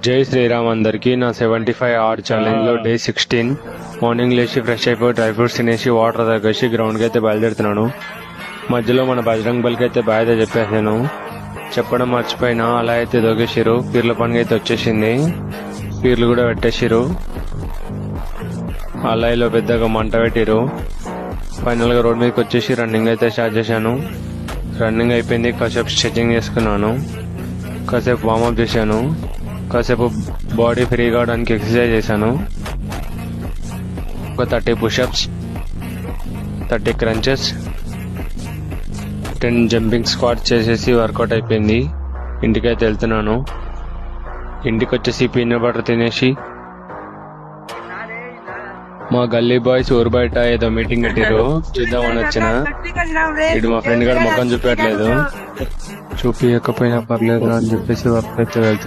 జై శ్రీరామ్ అందరికి. నా 75 ఆర్ ఛాలెంజ్ లో డే 16. మార్నింగ్ లేచి ఫ్రెష్ అయిపోయి డ్రై ఫ్రూట్స్ తినేసి వాటర్ తగ్గేసి గ్రౌండ్ కి అయితే బయలుదేరుతున్నాను. మధ్యలో మన బజరంగ్ బలికి అయితే బాయ్ అయితే చెప్పేసాను. చెప్పడం మర్చిపోయినా. అలా అయితే దొగేసిరు. పీర్ల పనికి అయితే వచ్చేసింది. పీర్లు కూడా పెట్టేసిరు. అలాయిలో పెద్దగా మంట పెట్టిరు. ఫైనల్ గా రోడ్ మీదకి వచ్చేసి రన్నింగ్ అయితే స్టార్ట్ చేశాను. రన్నింగ్ అయిపోయింది. కాసేపు స్ట్రెచింగ్ చేసుకున్నాను. కాసేపు వార్మప్ చేశాను. కాసేపు బాడీ ఫ్రీ కావడానికి ఎక్సర్సైజ్ చేశాను. ఒక 30 పుషప్స్, 30 క్రంచెస్, 10 జంపింగ్ స్క్వాట్స్ చేసేసి వర్కౌట్ అయిపోయింది. ఇంటికైతే వెళ్తున్నాను. ఇంటికి వచ్చేసి పీనట్ బటర్ తినేసి మా గల్లీ బాయ్స్ ఊరు బయట ఏదో మీటింగ్ పెట్టారు, చూద్దామని వచ్చిన. ఇటు మా ఫ్రెండ్ గారు ముఖం చూపించట్లేదు. చూపించకపోయినా పర్లేదు అని చెప్పేసి వర్క్ అయితే వెళ్తాను.